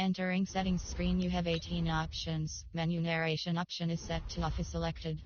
Entering settings screen, you have 18 options. Menu narration option is set to off is selected.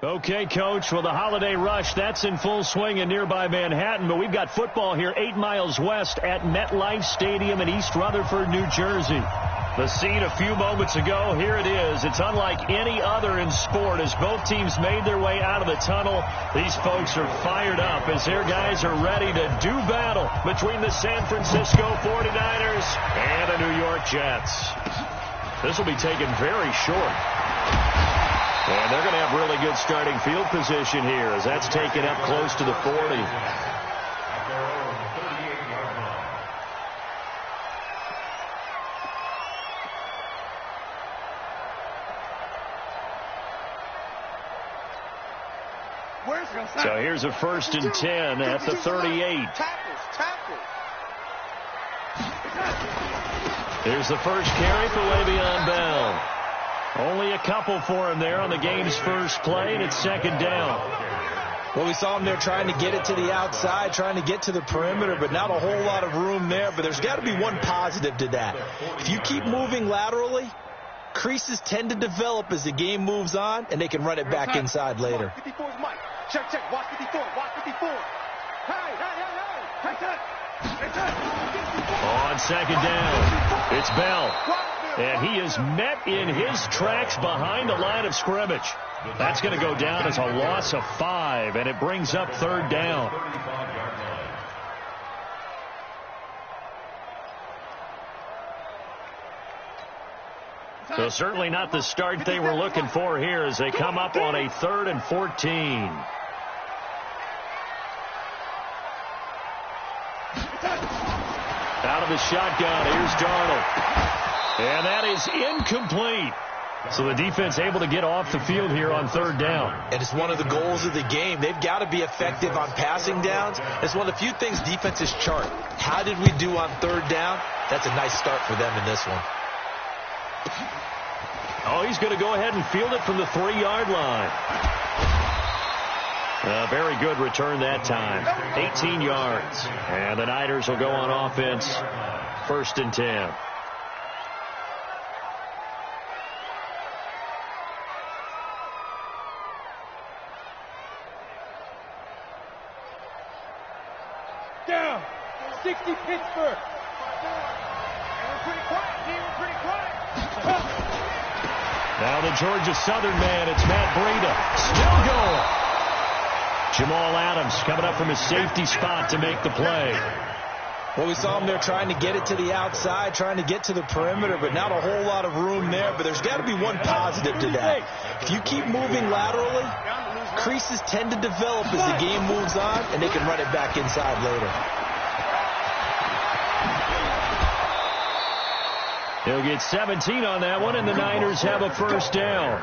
Okay, Coach, well, the holiday rush, that's in full swing in nearby Manhattan, but we've got football here 8 miles west at MetLife Stadium in East Rutherford, New Jersey. The scene a few moments ago, here it is. It's unlike any other in sport as both teams made their way out of the tunnel. These folks are fired up as their guys are ready to do battle between the San Francisco 49ers and the New York Jets. This will be taken very short. And they're going to have really good starting field position here as that's taken up close to the 40. So here's a 1st and 10 at the 38. Here's the first carry for Le'Veon Bell. Only a couple for him there on the game's first play, and it's 2nd down. Well, we saw him there trying to get it to the outside, trying to get to the perimeter, but not a whole lot of room there. But there's got to be one positive to that. If you keep moving laterally, creases tend to develop as the game moves on, and they can run it back inside later. 54 is Mike. Check, watch 54, watch 54. Hey. On 2nd down, it's Bell. And he is met in his tracks behind the line of scrimmage. That's going to go down as a loss of 5, and it brings up 3rd down. So certainly not the start they were looking for here as they come up on a 3rd and 14. Out of the shotgun, here's Darnold. And that is incomplete. So the defense able to get off the field here on 3rd down. And it's one of the goals of the game. They've got to be effective on passing downs. It's one of the few things defenses chart. How did we do on 3rd down? That's a nice start for them in this one. Oh, he's going to go ahead and field it from the 3-yard line. A very good return that time. 18 yards. And the Niners will go on offense. 1st and 10. Down. 60 Pittsburgh. Pretty quiet. Now the Georgia Southern man, it's Matt Breida. Still going. Jamal Adams coming up from his safety spot to make the play. Well, we saw him there trying to get it to the outside, trying to get to the perimeter, but not a whole lot of room there. But there's got to be one positive to that. If you keep moving laterally, creases tend to develop as the game moves on, and they can run it back inside later. He'll get 17 on that one, and the Niners have a 1st down.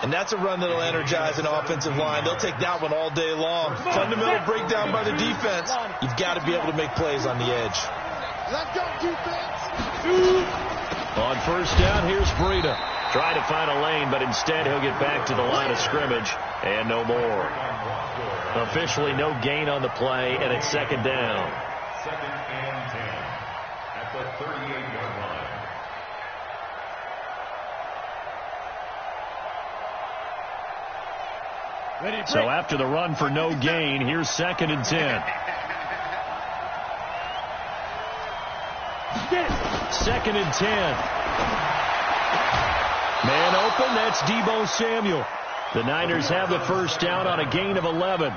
And that's a run that'll energize an offensive line. They'll take that one all day long. Fundamental breakdown by the defense. You've got to be able to make plays on the edge. Let's go, defense. On 1st down, here's Breida. Trying to find a lane, but instead he'll get back to the line of scrimmage And no more. Officially no gain on the play, and it's second down. Second and 10 at the 38-yard line. So after the run for no gain, here's second and 10. Second and 10. Man open, that's Deebo Samuel. The Niners have the first down on a gain of 11.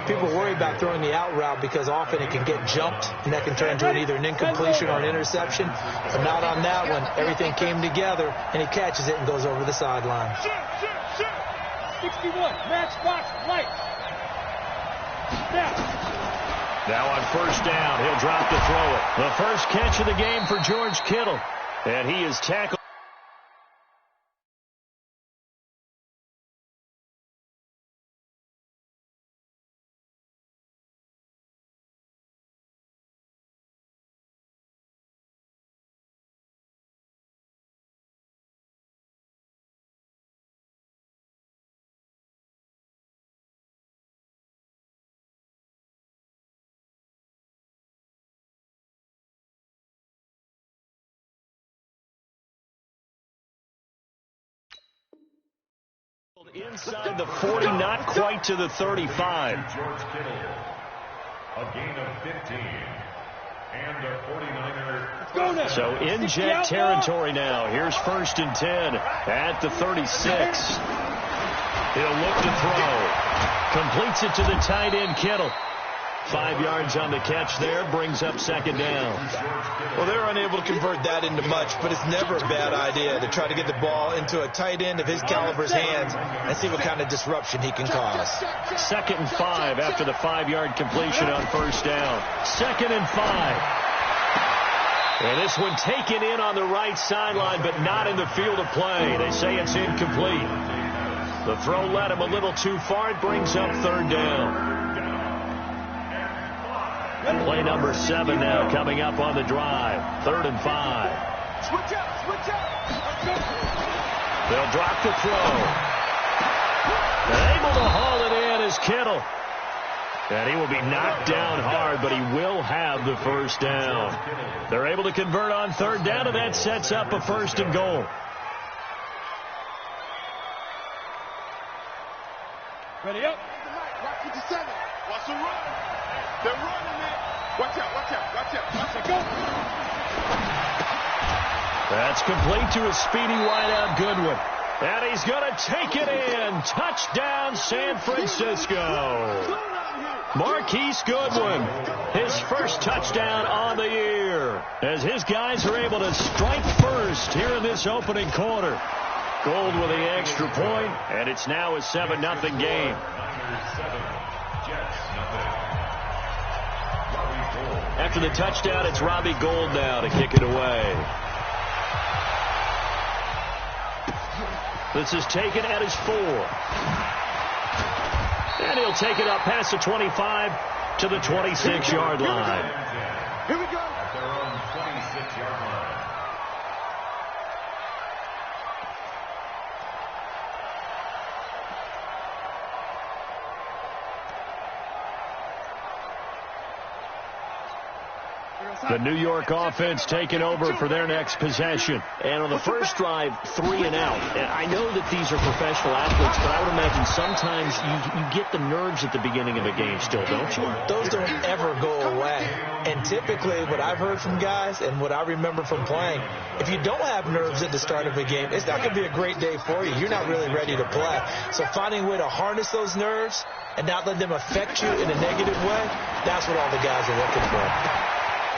People worry about throwing the out route because often it can get jumped, and that can turn into either an incompletion or an interception. But not on that one. Everything came together, and he catches it and goes over the sideline. 61, match box, right. Now on first down, he'll drop to throw it. The first catch of the game for George Kittle. And he is tackled. Inside the 40, not quite to the 35. George Kittle, a gain of 15. And the 49ers. So in jet territory now. Here's first and 10 at the 36. He'll look to throw. Completes it to the tight end, Kittle. 5 yards on the catch there, brings up second down. Well, they're unable to convert that into much, but it's never a bad idea to try to get the ball into a tight end of his caliber's hands and see what kind of disruption he can cause. Second and 5 after the 5-yard completion on first down. Second and 5. And this one taken in on the right sideline, but not in the field of play. They say it's incomplete. The throw led him a little too far. It brings up third down. Play number 7 now coming up on the drive. 3rd and 5. Switch out. They'll drop the throw. And able to haul it in is Kittle. And he will be knocked down hard, but he will have the first down. They're able to convert on third down, and that sets up a first and goal. Ready up. Watch 57. Watch the run. They're running it. Watch out. Go. That's complete to a speedy wideout Goodwin. And he's going to take it in. Touchdown, San Francisco. Marquise Goodwin, his first touchdown on the year, as his guys are able to strike first here in this opening quarter. Gold with the extra point, and it's now a 7-0 game. After the touchdown, it's Robbie Gould now to kick it away. This is taken at his 4. And he'll take it up past the 25 to the 26-yard line. Here we go. At their own 26-yard line. The New York offense taking over for their next possession. And on the first drive, 3 and out. And I know that these are professional athletes, but I would imagine sometimes you get the nerves at the beginning of a game still, don't you? Those don't ever go away. And typically what I've heard from guys and what I remember from playing, if you don't have nerves at the start of a game, it's not going to be a great day for you. You're not really ready to play. So finding a way to harness those nerves and not let them affect you in a negative way, that's what all the guys are looking for.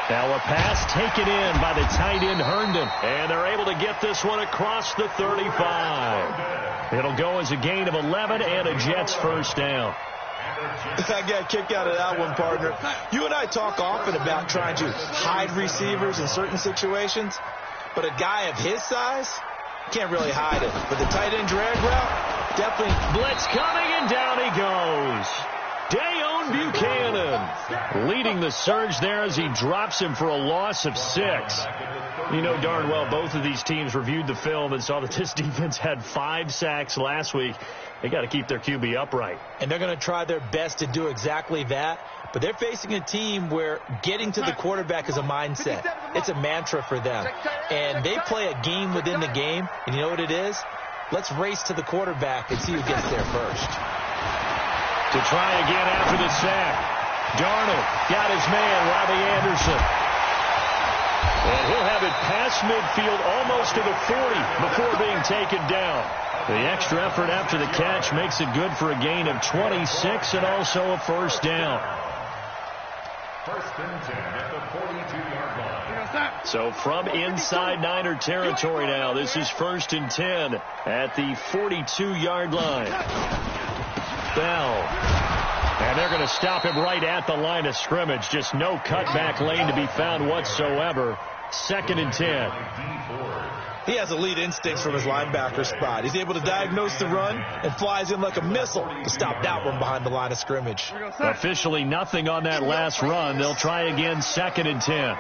Now a pass taken in by the tight end Herndon. And they're able to get this one across the 35. It'll go as a gain of 11 and a Jets first down. I got a kick out of that one, partner. You and I talk often about trying to hide receivers in certain situations, but a guy of his size can't really hide it. But the tight end drag route, definitely. Blitz coming, and down he goes. Dayon Buchanan leading the surge there as he drops him for a loss of 6. You know darn well both of these teams reviewed the film and saw that this defense had 5 sacks last week. They got to keep their QB upright. And they're going to try their best to do exactly that. But they're facing a team where getting to the quarterback is a mindset. It's a mantra for them. And they play a game within the game. And you know what it is? Let's race to the quarterback and see who gets there first. To try again after the sack. Darnold got his man, Robbie Anderson. And he'll have it past midfield almost to the 40 before being taken down. The extra effort after the catch makes it good for a gain of 26 and also a first down. First and 10 at the 42-yard line. So from inside Niner territory now, this is first and 10 at the 42-yard line. Bell. And they're going to stop him right at the line of scrimmage. Just no cutback lane to be found whatsoever. Second and 10. He has elite instincts from his linebacker spot. He's able to diagnose the run and flies in like a missile to stop that one behind the line of scrimmage. Officially nothing on that last run. They'll try again, second and 10.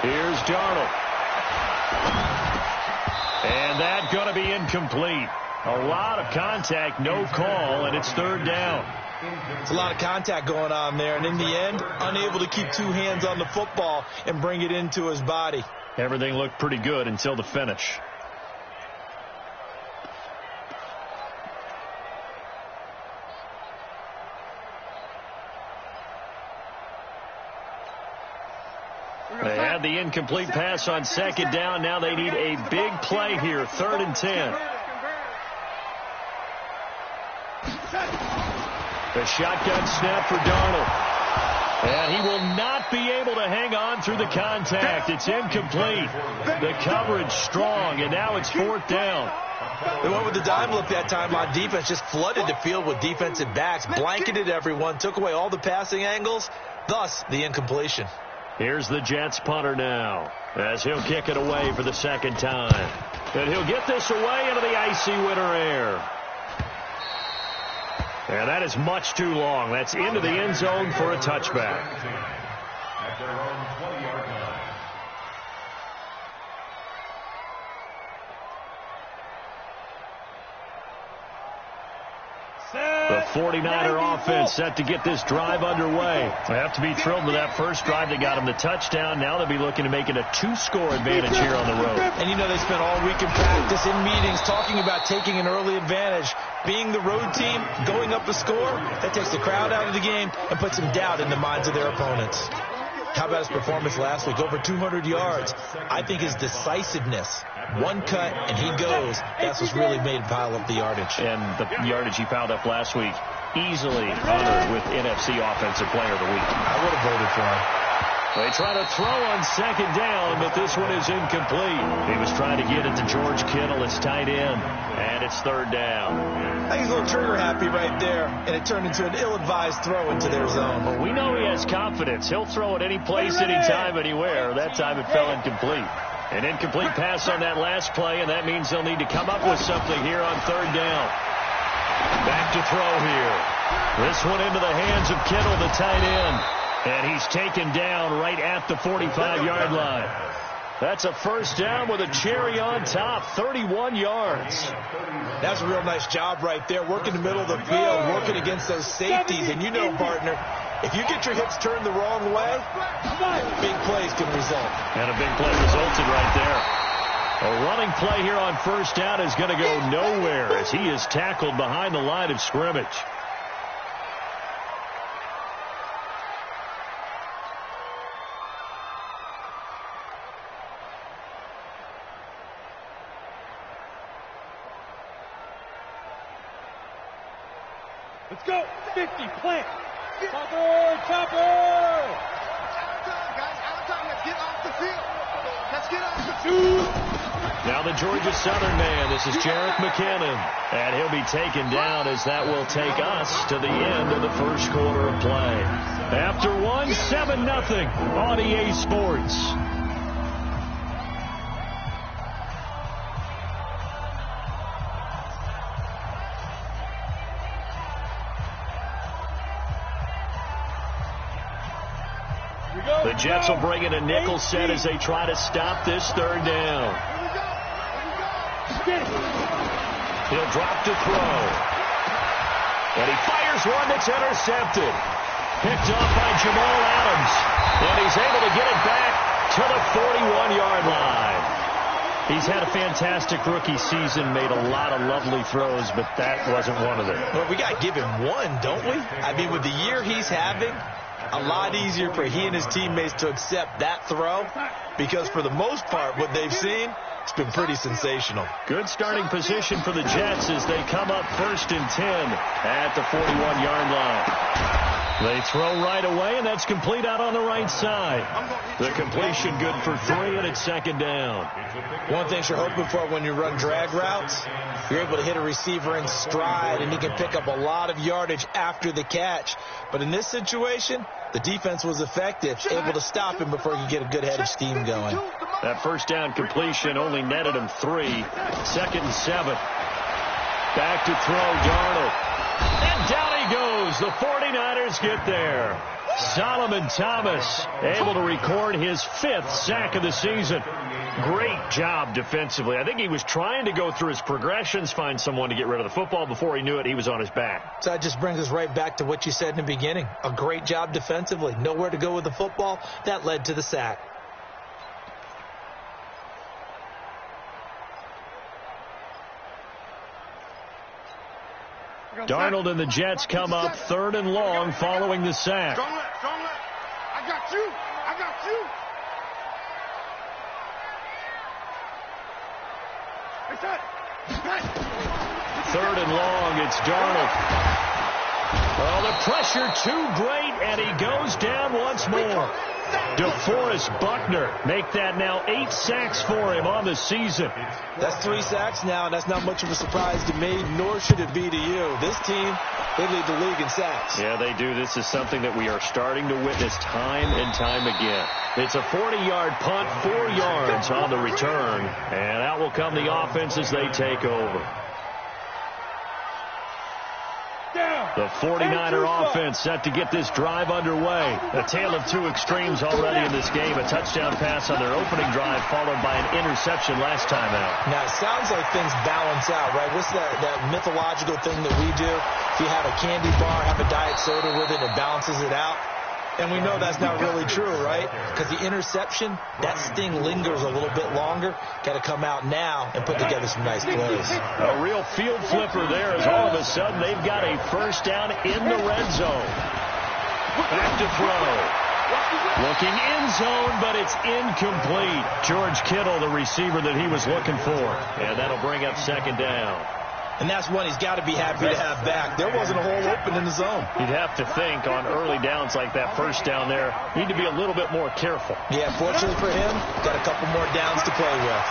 Here's Darnold. And that's going to be incomplete. A lot of contact, no call, and it's third down. It's a lot of contact going on there, and in the end, unable to keep 2 hands on the football and bring it into his body. Everything looked pretty good until the finish. They had the incomplete pass on second down. Now they need a big play here, third and 10. The shotgun snap for Darnold. And he will not be able to hang on through the contact. It's incomplete. The coverage strong, and now it's fourth down. They went with the dime look that time on defense, just flooded the field with defensive backs, blanketed everyone, took away all the passing angles, thus the incompletion. Here's the Jets punter now, as he'll kick it away for the second time. And he'll get this away into the icy winter air. And that is much too long. That's into the end zone for a touchback. At their own 20-yard line. The 49er offense set to get this drive underway. They have to be thrilled with that first drive that got them the touchdown. Now they'll be looking to make it a 2-score advantage here on the road. And you know they spent all week in practice, in meetings, talking about taking an early advantage. Being the road team, going up a score, that takes the crowd out of the game and puts some doubt in the minds of their opponents. How about his performance last week? Over 200 yards. I think his decisiveness, one cut and he goes, that's what's really made him pile up the yardage. And the yardage he piled up last week, easily honored with NFC Offensive Player of the Week. I would have voted for him. They try to throw on second down, but this one is incomplete. He was trying to get it to George Kittle, his tight end, and it's third down. I think he's a little trigger happy right there, and it turned into an ill-advised throw into their zone. Well, we know he has confidence. He'll throw it any place, anytime, anywhere. That time it fell incomplete. An incomplete pass on that last play, and that means they'll need to come up with something here on third down. Back to throw here. This one into the hands of Kittle, the tight end. And he's taken down right at the 45-yard line. That's a first down with a cherry on top, 31 yards. That's a real nice job right there, working the middle of the field, working against those safeties. And you know, partner, if you get your hips turned the wrong way, big plays can result. And a big play resulted right there. A running play here on first down is going to go nowhere as he is tackled behind the line of scrimmage. Let's go. 50, plant. Chopper, chopper. Guys, out of time. Let's get off the field. Let's get off the field. Now the Georgia Southern man, this is Jarek McKinnon. And he'll be taken down as that will take us to the end of the first quarter of play. After one, 7-0 on EA Sports. The Jets will bring in a nickel set as they try to stop this third down. He'll drop to throw. And he fires one that's intercepted. Picked off by Jamal Adams. And he's able to get it back to the 41-yard line. He's had a fantastic rookie season, made a lot of lovely throws, but that wasn't one of them. Well, we got to give him one, don't we? I mean, with the year he's having, a lot easier for he and his teammates to accept that throw, because for the most part, what they've seen, it's been pretty sensational. Good starting position for the Jets as they come up 1st and 10 at the 41-yard line. They throw right away, and that's complete out on the right side. The completion good for 3, and it's 2nd down. One thing you're hoping for when you run drag routes, you're able to hit a receiver in stride, and he can pick up a lot of yardage after the catch. But in this situation, the defense was effective, able to stop him before he could get a good head of steam going. That 1st down completion only netted him 3. 2nd and 7. Back to throw, Darnold. And down he goes. The 49ers get there. Solomon Thomas able to record his 5th sack of the season. Great job defensively. I think he was trying to go through his progressions, find someone to get rid of the football. Before he knew it, he was on his back. So that just brings us right back to what you said in the beginning. A great job defensively. Nowhere to go with the football. That led to the sack. Darnold and the Jets come up 3rd and long following the sack. Strong left, strong left. I got you. I got you. Hey, 3rd and long, it's Darnold. Oh, the pressure too great, and he goes down once more. DeForest Buckner make that now 8 sacks for him on the season. That's 3 sacks now, and that's not much of a surprise to me, nor should it be to you. This team, they lead the league in sacks. Yeah, they do. This is something that we are starting to witness time and time again. It's a 40-yard punt, 4 yards on the return, and out will come the offense as they take over. The 49er offense set to get this drive underway. A tale of 2 extremes already in this game. A touchdown pass on their opening drive followed by an interception last time out. Now, it sounds like things balance out, right? What's that mythological thing that we do? If you have a candy bar, have a diet soda with it, it balances it out. And we know that's not really true, right? Because the interception, that sting lingers a little bit longer. Got to come out now and put together some nice plays. A real field flipper there as all of a sudden they've got a 1st down in the red zone. Back to throw. Looking end zone, but it's incomplete. George Kittle, the receiver that he was looking for. And that'll bring up 2nd down. And that's one he's got to be happy to have back. There wasn't a hole open in the zone. You'd have to think on early downs like that 1st down there, need to be a little bit more careful. Yeah, fortunately for him, got a couple more downs to play with.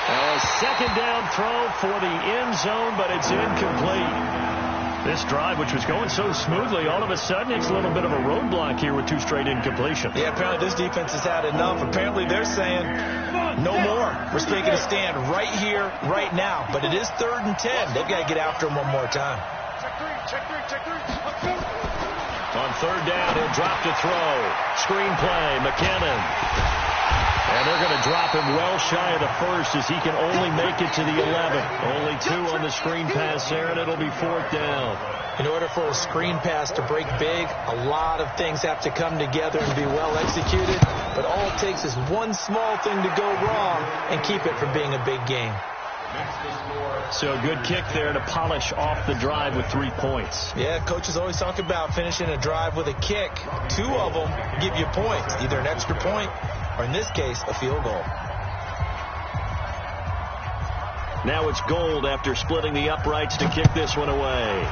Now a 2nd down throw for the end zone, but it's incomplete. This drive, which was going so smoothly, all of a sudden it's a little bit of a roadblock here with 2 straight incompletions. Yeah, apparently this defense has had enough. Apparently they're saying no more. We're taking a stand right here, right now. But it is 3rd and 10. They've got to get after him one more time. check three. On 3rd down, he'll drop to throw. Screen play, McKinnon. And they're going to drop him well shy of the 1st as he can only make it to the 11. Only 2 on the screen pass there, and it'll be 4th down. In order for a screen pass to break big, a lot of things have to come together and be well executed. But all it takes is one small thing to go wrong and keep it from being a big game. So good kick there to polish off the drive with 3 points. Yeah, coaches always talk about finishing a drive with a kick. 2 of them give you points, either an extra point or, in this case, a field goal. Now it's Gold after splitting the uprights to kick this one away.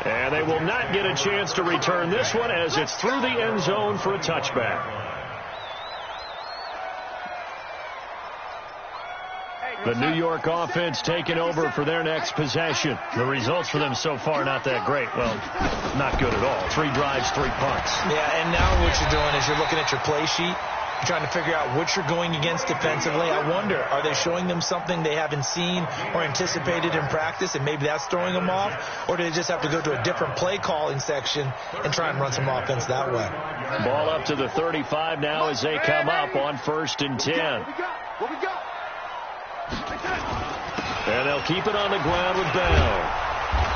And they will not get a chance to return this one as it's through the end zone for a touchback. The New York offense taking over for their next possession. The results for them so far not that great. Well, not good at all. 3 drives, 3 punts. Yeah, and now what you're doing is you're looking at your play sheet, trying to figure out what you're going against defensively. I wonder, are they showing them something they haven't seen or anticipated in practice, and maybe that's throwing them off? Or do they just have to go to a different play calling section and try and run some offense that way? Ball up to the 35 now as they come up on 1st and 10. What we got? And they'll keep it on the ground with Bell.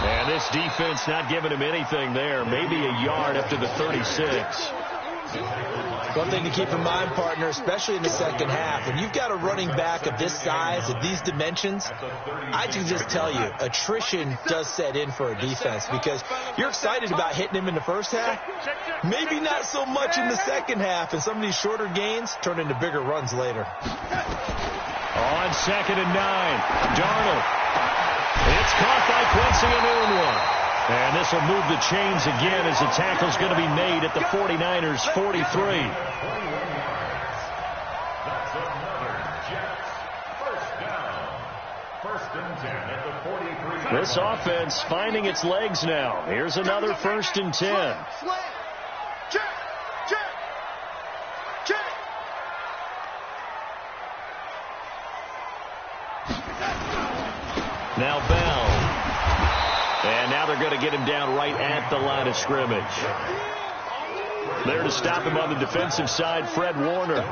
And this defense not giving him anything there. Maybe a yard up to the 36. One thing to keep in mind, partner, especially in the second half, when you've got a running back of this size, of these dimensions, I can just tell you, attrition does set in for a defense because you're excited about hitting him in the first half. Maybe not so much in the second half, and some of these shorter gains turn into bigger runs later. On 2nd and 9, Darnold. It's caught by Quincy Enunwa. And this will move the chains again as the tackle's going to be made at the 49ers' 43. That's another Jets. First down. 1st and 10 at the 43. This offense finding its legs now. Here's another 1st and 10. Now Bell. And now they're going to get him down right at the line of scrimmage. There to stop him on the defensive side, Fred Warner.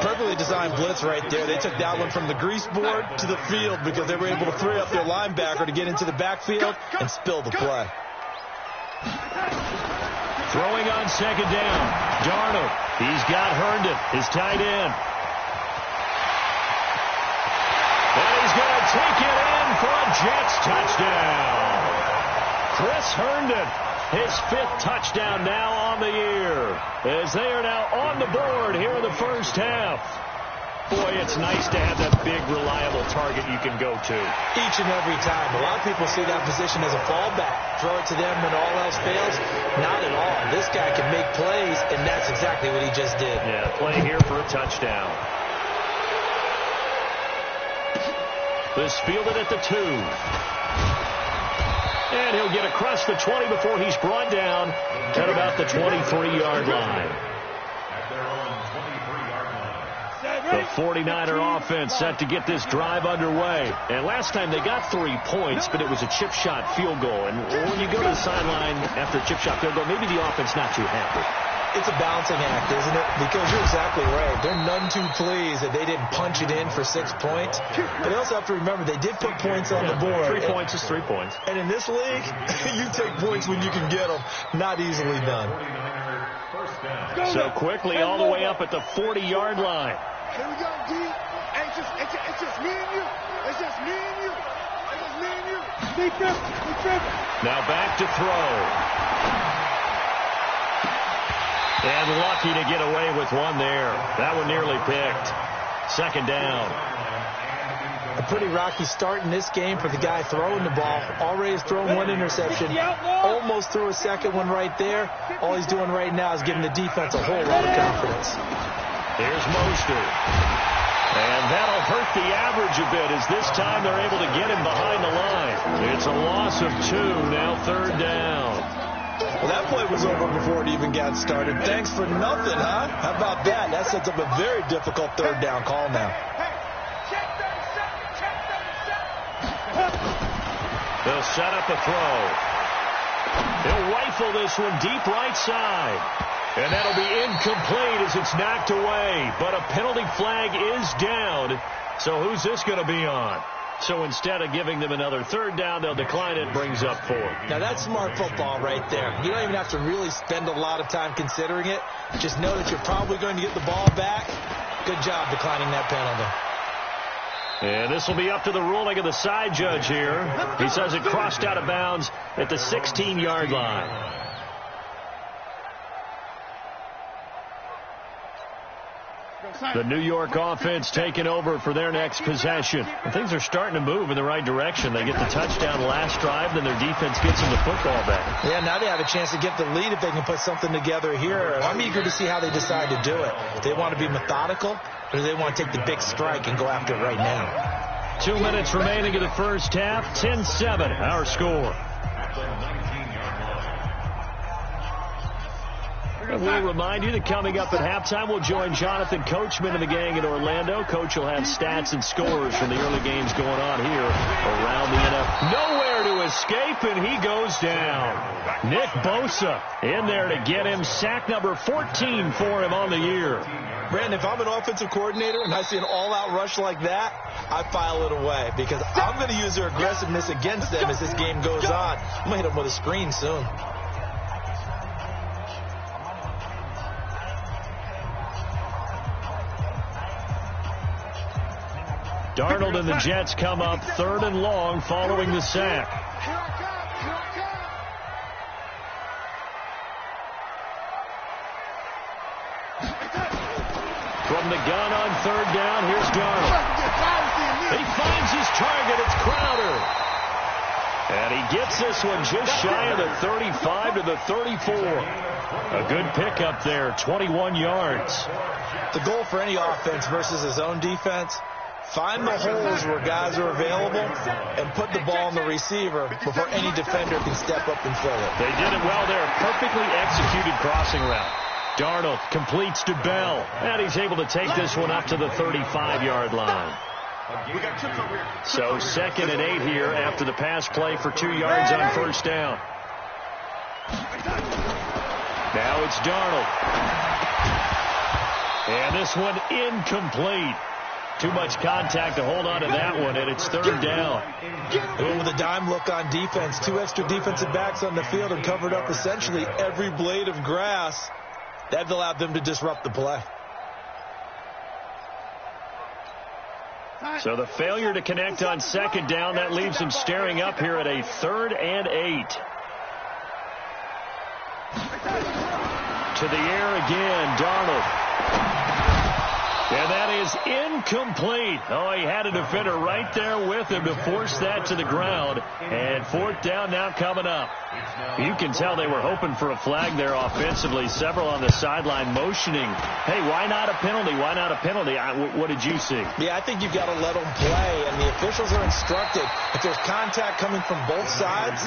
Perfectly designed blitz right there. They took that one from the grease board to the field because they were able to free up their linebacker to get into the backfield and spill the play. Throwing on 2nd down. Darnold. He's got Herndon, his tight end. And he's going to take it in for a Jets touchdown. Chris Herndon, his 5th touchdown now on the year, as they are now on the board here in the first half. Boy, it's nice to have that big, reliable target you can go to. Each and every time. A lot of people see that position as a fallback. Throw it to them when all else fails. Not at all. This guy can make plays, and that's exactly what he just did. Yeah, play here for a touchdown. This fielded at the 2. And he'll get across the 20 before he's brought down at about the 23-yard line. At their own 23-yard line. The 49er offense set to get this drive underway. And last time they got 3 points, but it was a chip shot field goal. And when you go to the sideline after a chip shot field goal, maybe the offense not too happy. It's a balancing act, isn't it? Because you're exactly right. They're none too pleased that they didn't punch it in for 6 points. But they also have to remember they did put points on the board. 3 points is 3 points. And in this league, you take points when you can get them. Not easily done. So quickly all the way up at the 40-yard line. Here we go, D. Hey, it's just me and you. It's just me and you. It's just me and you. Be tripping. Now back to throw. And lucky to get away with one there. That one nearly picked. 2nd down. A pretty rocky start in this game for the guy throwing the ball. Already has thrown 1 interception. Almost threw a 2nd one right there. All he's doing right now is giving the defense a whole lot of confidence. Here's Mostert. And that'll hurt the average a bit as this time they're able to get him behind the line. It's a loss of 2, now 3rd down. Well, that play was over before it even got started. Thanks for nothing, huh? How about that? That sets up a very difficult 3rd down call now. They'll set up a throw. He'll rifle this one deep right side. And that'll be incomplete as it's knocked away. But a penalty flag is down. So who's this going to be on? So instead of giving them another 3rd down, they'll decline it, brings up 4. Now that's smart football right there. You don't even have to really spend a lot of time considering it. Just know that you're probably going to get the ball back. Good job declining that penalty. And this will be up to the ruling of the side judge here. He says it crossed out of bounds at the 16-yard line. The New York offense taking over for their next possession. And things are starting to move in the right direction. They get the touchdown last drive, then their defense gets them the football back. Yeah, now they have a chance to get the lead if they can put something together here. I'm eager to see how they decide to do it. Do they want to be methodical, or do they want to take the big strike and go after it right now? 2 minutes remaining in the first half. 10-7, our score. And we'll remind you that coming up at halftime, we'll join Jonathan Coachman and the gang in Orlando. Coach will have stats and scores from the early games going on here around the NFL. Nowhere to escape, and he goes down. Nick Bosa in there to get him. Sack number 14 for him on the year. Brandon, if I'm an offensive coordinator and I see an all-out rush like that, I file it away because I'm going to use their aggressiveness against them as this game goes on. I'm going to hit them with a screen soon. Darnold and the Jets come up 3rd and long following the sack. From the gun on 3rd down, here's Darnold. He finds his target. It's Crowder. And he gets this one just shy of the 35 to the 34. A good pickup there, 21 yards. The goal for any offense versus his own defense, find the holes where guys are available and put the ball on the receiver before any defender can step up and fill it. They did it well there. Perfectly executed crossing route. Darnold completes to Bell, and he's able to take this one up to the 35-yard line. So 2nd and 8 here after the pass play for 2 yards on 1st down. Now it's Darnold. And this one incomplete. Too much contact to hold on to that one, and it's 3rd down. With a dime look on defense, 2 extra defensive backs on the field and covered up essentially every blade of grass. That allowed them to disrupt the play. So the failure to connect on 2nd down, that leaves them staring up here at a 3rd and 8. To the air again, Darnold. And that is incomplete. Oh, he had a defender right there with him to force that to the ground. And 4th down now coming up. You can tell they were hoping for a flag there offensively. Several on the sideline motioning. Hey, why not a penalty? Why not a penalty? What did you see? Yeah, I think you've got to let them play. And the officials are instructed, if there's contact coming from both sides,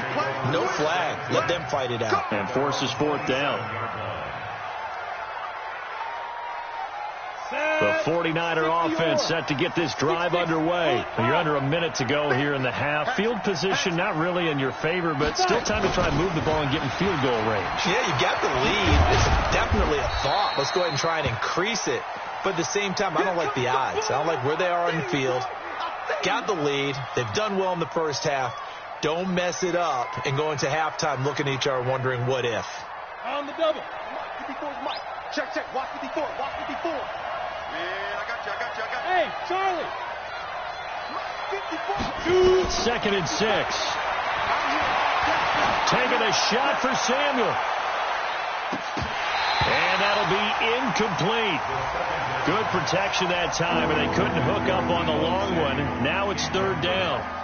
no flag. Let them fight it out. And forces 4th down. The 49er offense set to get this drive underway. You're under a minute to go here in the half. Field position not really in your favor, but still time to try and move the ball and get in field goal range. Yeah, you got the lead. It's definitely a thought. Let's go ahead and try and increase it. But at the same time, I don't like the odds. I don't like where they are on the field. Got the lead. They've done well in the first half. Don't mess it up and go into halftime looking at each other wondering what if. On the double. 54 is Mike. Check, check. Watch 54. Watch 54. Man, I got you. Hey, Charlie. 54. 2nd and 6. Taking a shot for Samuel. And that'll be incomplete. Good protection that time, and they couldn't hook up on the long one. Now it's 3rd down.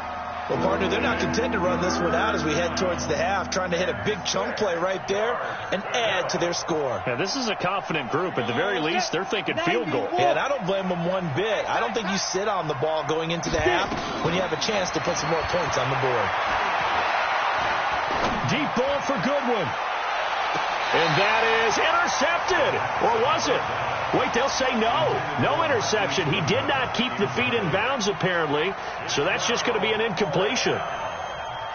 Well, partner, they're not content to run this one out as we head towards the half, trying to hit a big chunk play right there and add to their score. Yeah, this is a confident group. At the very least, they're thinking field goal. Yeah, and I don't blame them one bit. I don't think you sit on the ball going into the half when you have a chance to put some more points on the board. Deep ball for Goodwin. And that is intercepted. Or was it? Wait, they'll say no. No interception. He did not keep the feet in bounds, apparently. So that's just going to be an incompletion.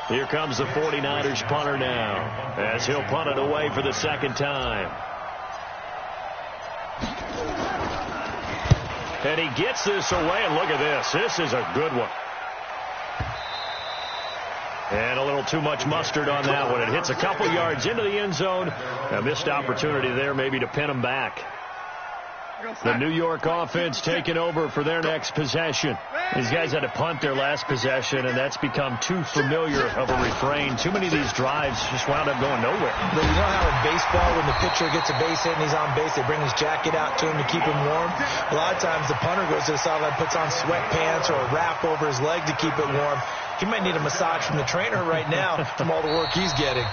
Here comes the 49ers punter now, as he'll punt it away for the 2nd time. And he gets this away, and look at this. This is a good one. And a little too much mustard on that one. It hits a couple yards into the end zone. A missed opportunity there maybe to pin him back. The New York offense taking over for their next possession. These guys had to punt their last possession, and that's become too familiar of a refrain. Too many of these drives just wound up going nowhere. But you know how in baseball, when the pitcher gets a base hit and he's on base, they bring his jacket out to him to keep him warm? A lot of times the punter goes to the sideline, puts on sweatpants or a wrap over his leg to keep it warm. He might need a massage from the trainer right now from all the work he's getting.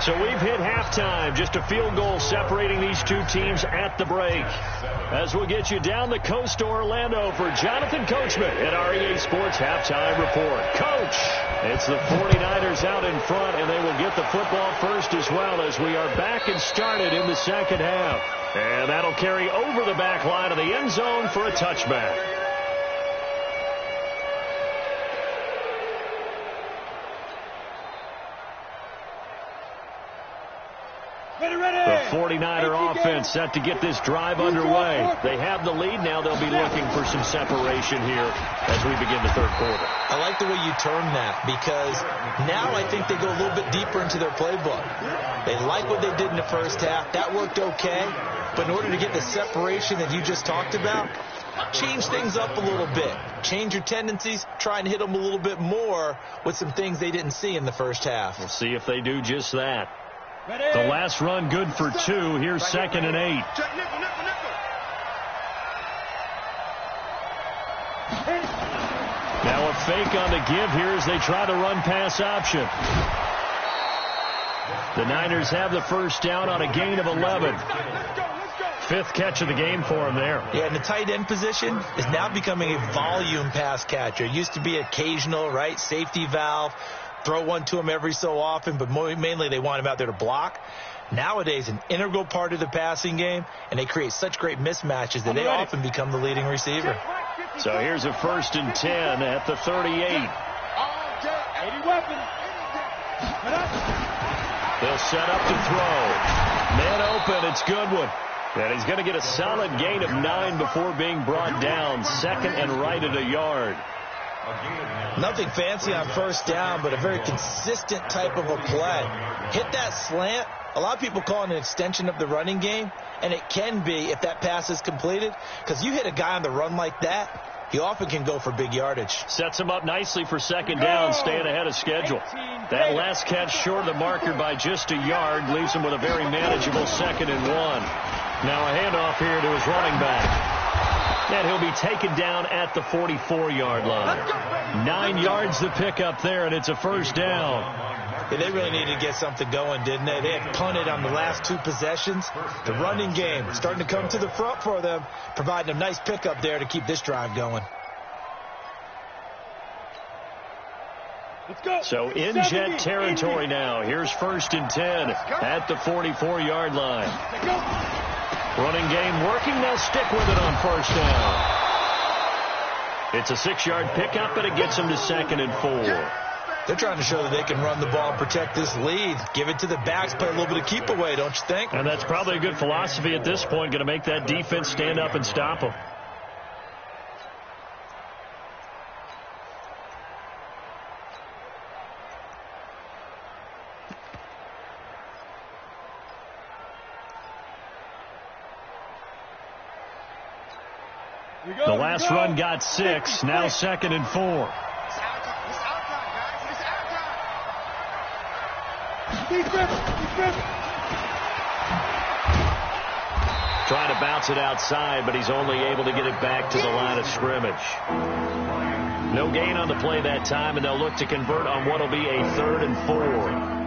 So we've hit halftime. Just a field goal separating these two teams at the break. As we'll get you down the coast to Orlando for Jonathan Coachman at our EA Sports Halftime Report. Coach, it's the 49ers out in front, and they will get the football first as well as we are back and started in the second half. And that'll carry over the back line of the end zone for a touchback. The 49er offense set to get this drive underway. They have the lead. Now they'll be looking for some separation here as we begin the third quarter. I like the way you term that, because now I think they go a little bit deeper into their playbook. They like what they did in the first half. That worked okay. But in order to get the separation that you just talked about, change things up a little bit. Change your tendencies. Try and hit them a little bit more with some things they didn't see in the first half. We'll see if they do just that. The last run good for 2. Here's 2nd and 8. Now a fake on the give here as they try to run pass option. The Niners have the first down on a gain of 11. 5th catch of the game for him there. Yeah, and the tight end position is now becoming a volume pass catcher. It used to be occasional, right? Safety valve. Throw one to him every so often, but mainly they want him out there to block. Nowadays, an integral part of the passing game, and they create such great mismatches that they often become the leading receiver. So here's a 1st and 10 at the 38. They'll set up to throw. Man open, it's Goodwin. And he's going to get a solid gain of 9 before being brought down. 2nd and right at a yard. Nothing fancy on first down, but a very consistent type of a play. Hit that slant. A lot of people call it an extension of the running game, and it can be if that pass is completed, because you hit a guy on the run like that, he often can go for big yardage. Sets him up nicely for 2nd down, staying ahead of schedule. That last catch short of the marker by just a yard leaves him with a very manageable 2nd and 1. Now a handoff here to his running back. And he'll be taken down at the 44-yard line. 9 yards to pick up there, and it's a first down. Yeah, they really needed to get something going, didn't they? They had punted on the last 2 possessions. The running game starting to come to the front for them, providing a nice pickup there to keep this drive going. Let's go. So in jet territory now. Here's 1st and 10 at the 44-yard line. Let's go. Running game working. They'll stick with it on first down. It's a 6-yard pickup, and it gets them to 2nd and 4. They're trying to show that they can run the ball and protect this lead. Give it to the backs, play a little bit of keep away, don't you think? And that's probably a good philosophy at this point. Going to make that defense stand up and stop them. The last run got 6. Now 2nd and 4. Trying to bounce it outside, but he's only able to get it back to the line of scrimmage. No gain on the play that time, and they'll look to convert on what will be a 3rd and 4.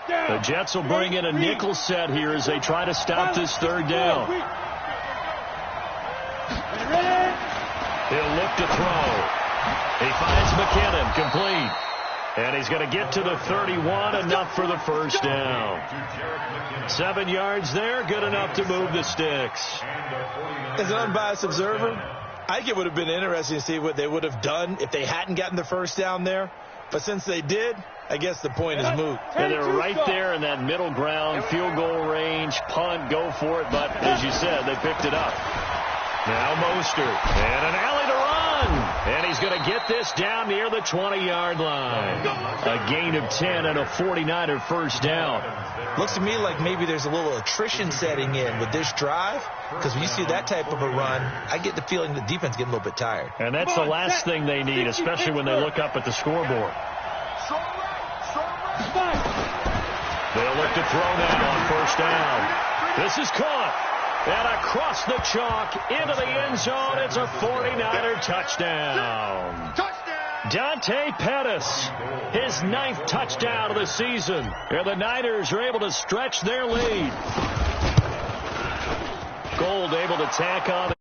The Jets will bring in a nickel set here as they try to stop this 3rd down. He'll look to throw. He finds McKinnon, complete. And he's going to get to the 31, enough for the first down. 7 yards there, good enough to move the sticks. As an unbiased observer, I think it would have been interesting to see what they would have done if they hadn't gotten the first down there. But since they did, I guess the point is moot. And they're right there in that middle ground, field goal range, punt, go for it. But as you said, they picked it up. Now Mostert, and an alley to run. And he's going to get this down near the 20-yard line. A gain of 10 and a 49er first down. Looks to me like maybe there's a little attrition setting in with this drive, because when you see that type of a run, I get the feeling the defense getting a little bit tired. And that's the last thing they need, especially when they look up at the scoreboard. They'll look to throw now on first down. This is caught. And across the chalk into the end zone. It's a 49er touchdown. Dante Pettis, his 9th touchdown of the season. And the Niners are able to stretch their lead. Gold able to tack on